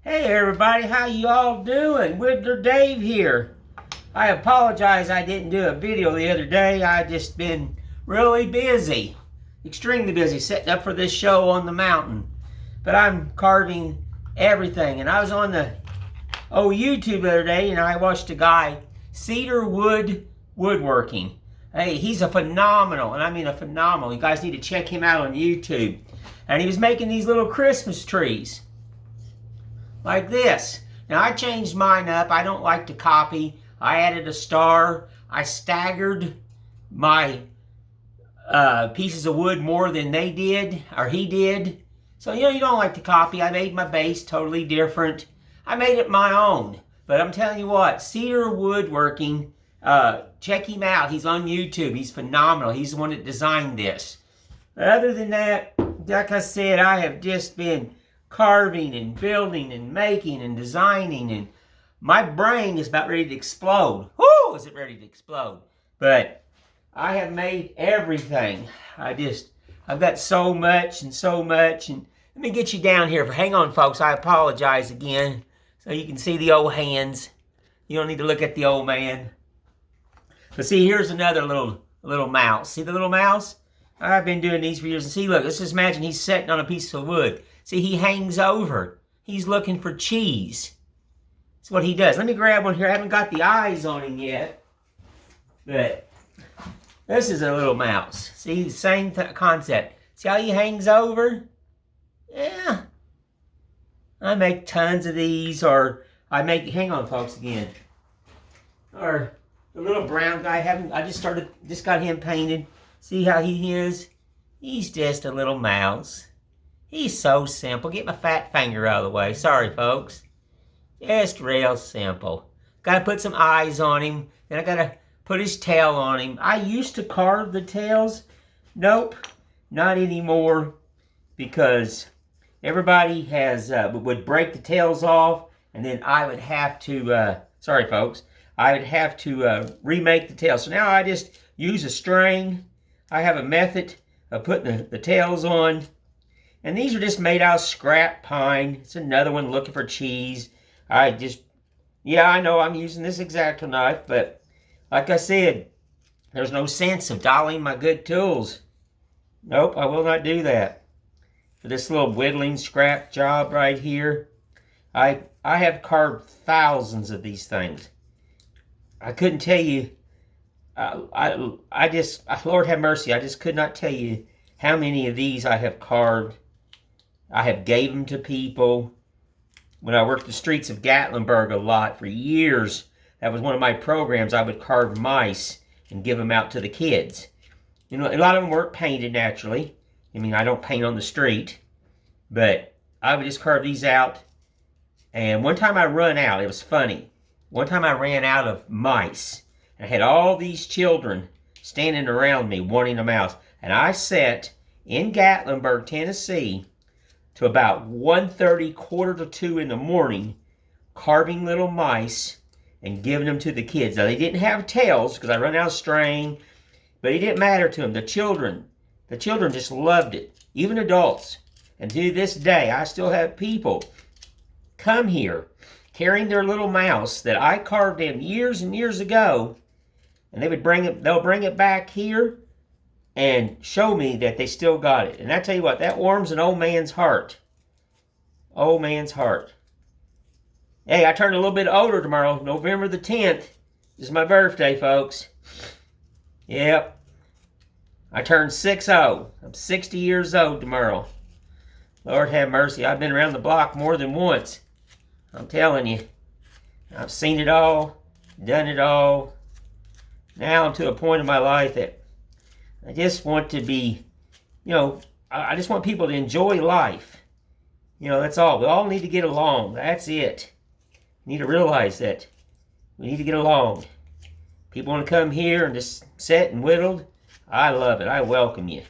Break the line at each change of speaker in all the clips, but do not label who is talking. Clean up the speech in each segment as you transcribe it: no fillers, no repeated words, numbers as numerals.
Hey everybody, how you all doing? Whittler Dave here. I apologize I didn't do a video the other day. I just been really busy, extremely busy, setting up for this show on the mountain. But I'm carving everything, and I was on the YouTube the other day, and I watched a guy, cedar wood woodworking. Hey, he's a phenomenal, and I mean a phenomenal. You guys need to check him out on YouTube. And he was making these little Christmas trees like this. Now I changed mine up. I don't like to copy. I added a star. I staggered my pieces of wood more than they did, or he did. So, you don't like to copy. I made my base totally different. I made it my own. But I'm telling you what, cedar woodworking, check him out. He's on YouTube. He's phenomenal. He's the one that designed this. But other than that, like I said, I have just been carving and building and making and designing, and my brain is about ready to explode. Whoo, is it ready to explode? But I have made everything. I've got so much and so much. And let me get you down here. Hang on, folks. I apologize again. So you can see the old hands. You don't need to look at the old man. But see, here's another little mouse. See the little mouse? I've been doing these for years. And see, look, let's just imagine he's sitting on a piece of wood. See, he hangs over. He's looking for cheese. That's what he does. Let me grab one here. I haven't got the eyes on him yet. But this is a little mouse. See, the same concept. See how he hangs over? Yeah. I make tons of these, or I make, hang on folks again. Or the little brown guy, I just got him painted. See how he is? He's just a little mouse. He's so simple. Get my fat finger out of the way. Sorry, folks. Just real simple. Gotta put some eyes on him. Then I gotta put his tail on him. I used to carve the tails. Nope, not anymore. Because everybody would break the tails off. And then I would have to, sorry folks, I would have to remake the tails. So now I just use a string. I have a method of putting the tails on. And these are just made out of scrap pine. It's another one looking for cheese. Yeah, I know I'm using this X-Acto knife, but like I said, there's no sense of dolling my good tools. Nope, I will not do that. For this little whittling scrap job right here, I have carved thousands of these things. I couldn't tell you, Lord have mercy, I just could not tell you how many of these I have carved. I have gave them to people. When I worked the streets of Gatlinburg a lot for years, that was one of my programs. I would carve mice and give them out to the kids. A lot of them weren't painted naturally. I mean, I don't paint on the street, but I would just carve these out. And one time I run out, it was funny. One time I ran out of mice. I had all these children standing around me wanting a mouse. And I sat in Gatlinburg, Tennessee, to about 1:30, quarter to 2 in the morning, carving little mice and giving them to the kids. Now, they didn't have tails because I run out of string, but it didn't matter to them. The children just loved it, even adults. And to this day, I still have people come here carrying their little mouse that I carved them years and years ago, and they'll bring it back here and show me that they still got it. And I tell you what, that warms an old man's heart. Old man's heart. Hey, I turn a little bit older tomorrow. November the 10th is my birthday, folks. Yep. I turn 60. I'm 60 years old tomorrow. Lord have mercy. I've been around the block more than once. I'm telling you. I've seen it all. Done it all. Now I'm to a point in my life that I just want to be, I just want people to enjoy life. That's all. We all need to get along. That's it. We need to realize that. We need to get along. People want to come here and just sit and whittle. I love it. I welcome you.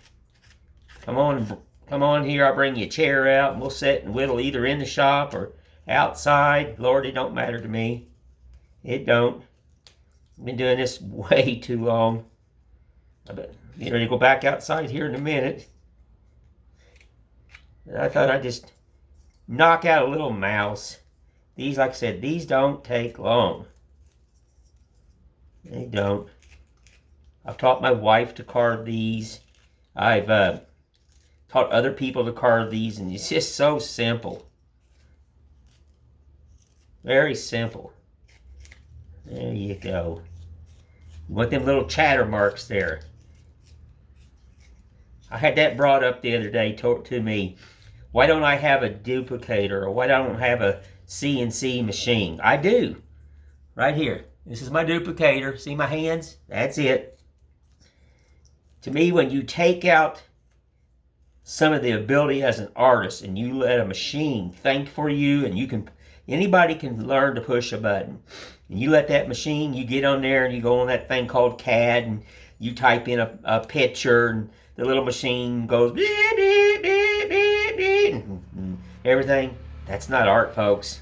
Come on here. I'll bring you a chair out and we'll sit and whittle either in the shop or outside. Lord, it don't matter to me. It don't. I've been doing this way too long. I bet getting ready to go back outside here in a minute. I thought I'd just knock out a little mouse. These, like I said, these don't take long. They don't. I've taught my wife to carve these. I've taught other people to carve these, and it's just so simple. Very simple. There you go. You want them little chatter marks there. I had that brought up the other day to me. Why don't I have a duplicator, or why don't I have a CNC machine? I do. Right here. This is my duplicator. See my hands? That's it. To me, when you take out some of the ability as an artist and you let a machine think for you, and anybody can learn to push a button. And you let that machine, you get on there and you go on that thing called CAD and you type in a picture, and the little machine goes beep, beep, beep, beep, beep, and everything. That's not art, folks.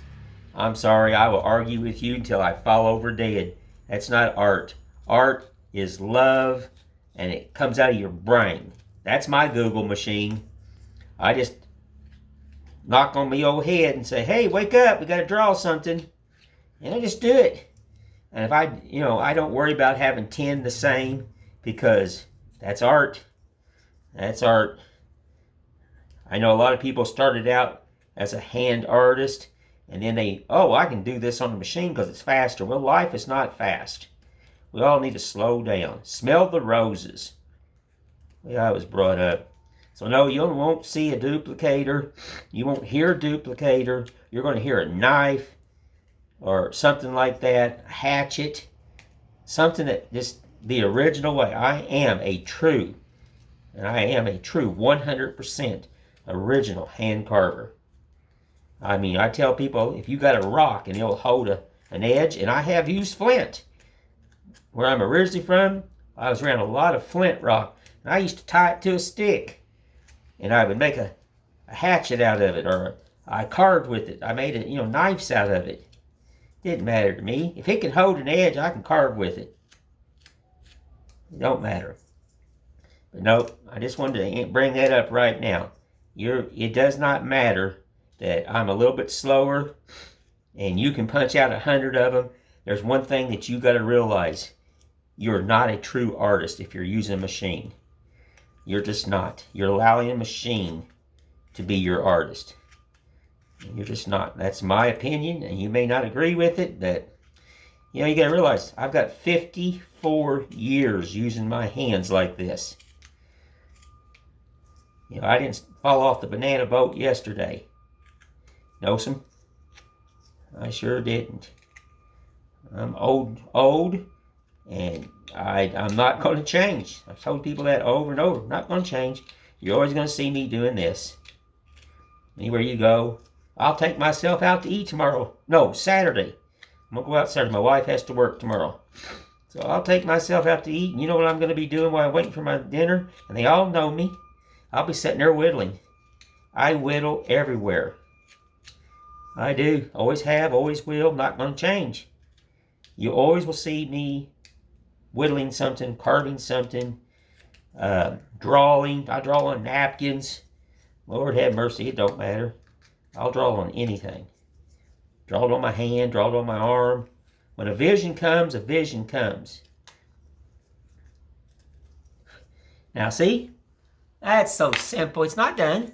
I'm sorry, I will argue with you until I fall over dead. That's not art. Art is love, and it comes out of your brain. That's my Google machine. I just knock on my old head and say, hey, wake up, we got to draw something. And I just do it. And if I don't worry about having 10 the same, because that's art. That's art. I know a lot of people started out as a hand artist, and then I can do this on the machine because it's faster. Well, life is not fast. We all need to slow down. Smell the roses. The way I was brought up. So no, you won't see a duplicator. You won't hear a duplicator. You're going to hear a knife or something like that, a hatchet, something that just the original way. I am a true 100% original hand carver. I mean, I tell people, if you got a rock and it'll hold an edge, and I have used flint. Where I'm originally from, I was around a lot of flint rock, and I used to tie it to a stick, and I would make a hatchet out of it, or I carved with it. I made knives out of it. Didn't matter to me. If it can hold an edge, I can carve with it. It don't matter. But no, I just wanted to bring that up right now. It does not matter that I'm a little bit slower and you can punch out 100 of them. There's one thing that you got to realize. You're not a true artist if you're using a machine. You're just not. You're allowing a machine to be your artist. You're just not. That's my opinion, and you may not agree with it, but you got to realize I've got 54 years using my hands like this. I didn't fall off the banana boat yesterday. Know some? I sure didn't. I'm old, and I'm not going to change. I've told people that over and over. I'm not going to change. You're always going to see me doing this. Anywhere you go. I'll take myself out to eat tomorrow. No, Saturday. I'm going to go out Saturday. My wife has to work tomorrow. So I'll take myself out to eat. And you know what I'm going to be doing while I'm waiting for my dinner? And they all know me. I'll be sitting there whittling. I whittle everywhere. I do. Always have, always will. Not going to change. You always will see me whittling something, carving something, drawing. I draw on napkins. Lord have mercy, it don't matter. I'll draw on anything. Draw it on my hand, draw it on my arm. When a vision comes, a vision comes. Now see? That's so simple. It's not done.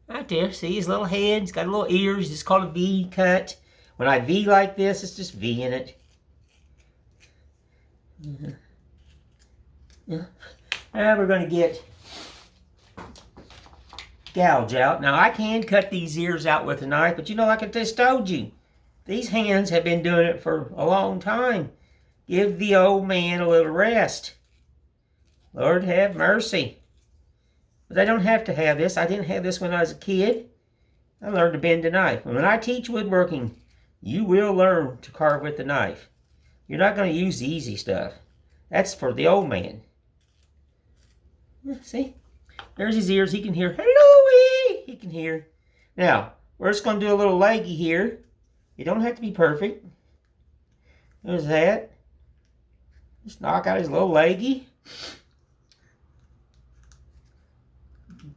Right there. See his little head? He's got little ears. It's called a V cut. When I V like this, it's just V in it. Yeah. Now we're going to get gouge out. Now I can cut these ears out with a knife, but like I just told you, these hands have been doing it for a long time. Give the old man a little rest. Lord have mercy. But I don't have to have this. I didn't have this when I was a kid. I learned to bend a knife. And when I teach woodworking, you will learn to carve with the knife. You're not going to use the easy stuff. That's for the old man. See? There's his ears. He can hear. Hello-y! He can hear. Now, we're just going to do a little leggy here. You don't have to be perfect. There's that. Just knock out his little leggy.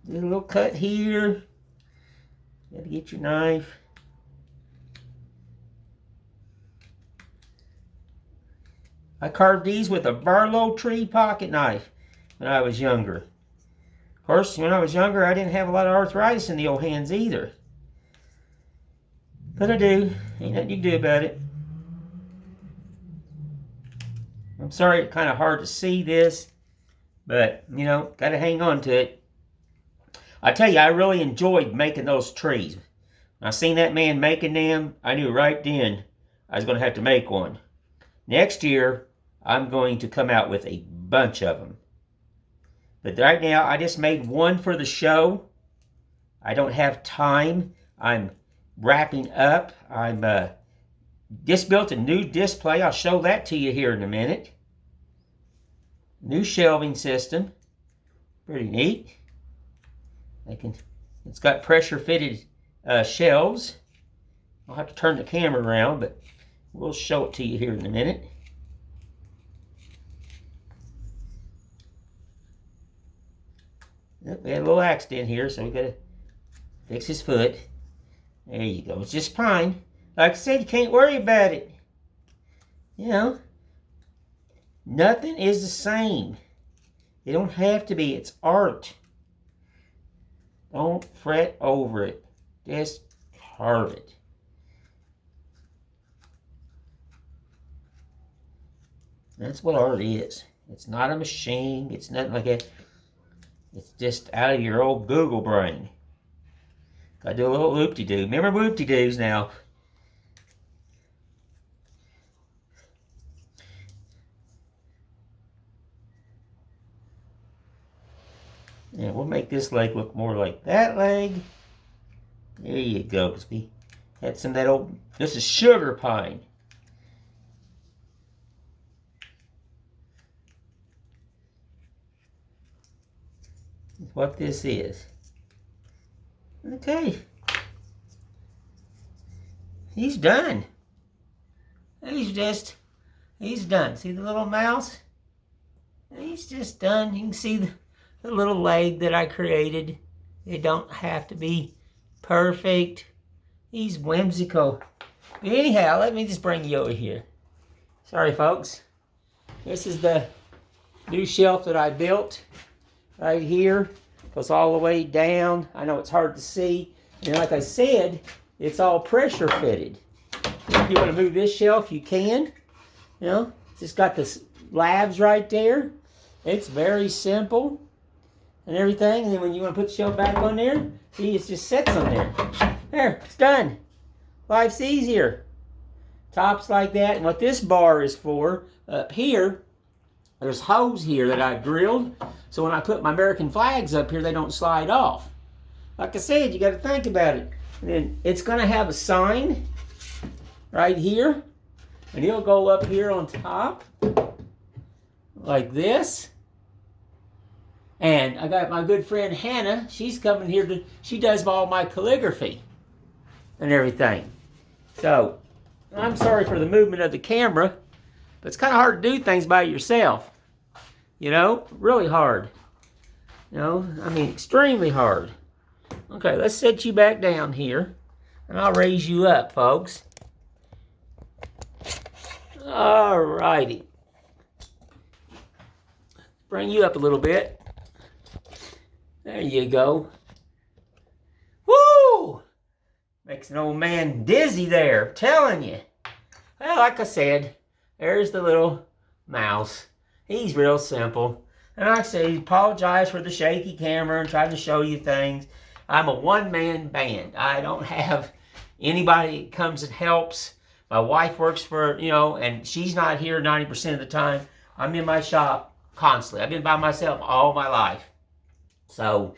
Do a little cut here. You gotta get your knife. I carved these with a Barlow tree pocket knife when I was younger. Of course, when I was younger, I didn't have a lot of arthritis in the old hands either. But I do. Ain't nothing you can do about it. I'm sorry it's kind of hard to see this, but, you know, got to hang on to it. I tell you, I really enjoyed making those trees. When I seen that man making them, I knew right then I was going to have to make one. Next year, I'm going to come out with a bunch of them. But right now, I just made one for the show. I don't have time. I'm wrapping up. I'm just built a new display. I'll show that to you here in a minute. New shelving system. Pretty neat. It's got pressure fitted shelves. I'll have to turn the camera around, but we'll show it to you here in a minute. Yep, we had a little accident here, so we got to fix his foot. There you go. It's just pine. Like I said, you can't worry about it. You know, nothing is the same. It don't have to be. It's art. Don't fret over it. Just carve it. That's what art is. It's not a machine. It's nothing like that. It's just out of your old Google brain. Gotta do a little whoop-de-doo. Remember whoop-de-doos now. And we'll make this leg look more like that leg. There you go. Because we had some of that old... This is sugar pine. That's what this is. Okay. He's done. He's done. See the little mouse? He's just done. You can see the little leg that I created. It don't have to be perfect. He's whimsical. But anyhow, let me just bring you over here. Sorry, folks. This is the new shelf that I built right here. Goes all the way down. I know it's hard to see. And like I said, it's all pressure fitted. If you want to move this shelf, you can. You know, it's just got the labs right there. It's very simple and everything. And then when you want to put the shelf back on there, see, it just sits on there. There, it's done. Life's easier. Tops like that. And what this bar is for, up here, there's holes here that I drilled. So when I put my American flags up here, they don't slide off. Like I said, you got to think about it. And then it's going to have a sign right here. And it'll go up here on top. Like this. And I got my good friend Hannah. She's coming here she does all my calligraphy and everything. So, I'm sorry for the movement of the camera. But it's kind of hard to do things by yourself. You know, really hard. You know, I mean, extremely hard. Okay, let's set you back down here. And I'll raise you up, folks. Alrighty. Bring you up a little bit. There you go. Woo! Makes an old man dizzy there, I'm telling you. Well, like I said, there's the little mouse. He's real simple. And like I say, apologize for the shaky camera and trying to show you things. I'm a one-man band. I don't have anybody that comes and helps. My wife works for, you know, and she's not here 90% of the time. I'm in my shop constantly. I've been by myself all my life. So,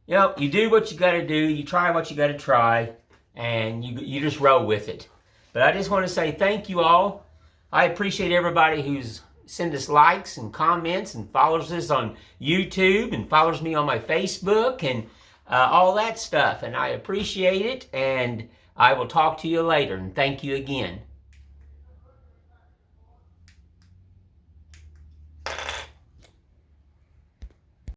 you know, you do what you got to do. You try what you got to try. And you just roll with it. But I just want to say thank you all. I appreciate everybody who's send us likes and comments and follows us on YouTube and follows me on my Facebook and all that stuff. And I appreciate it. And I will talk to you later. And thank you again.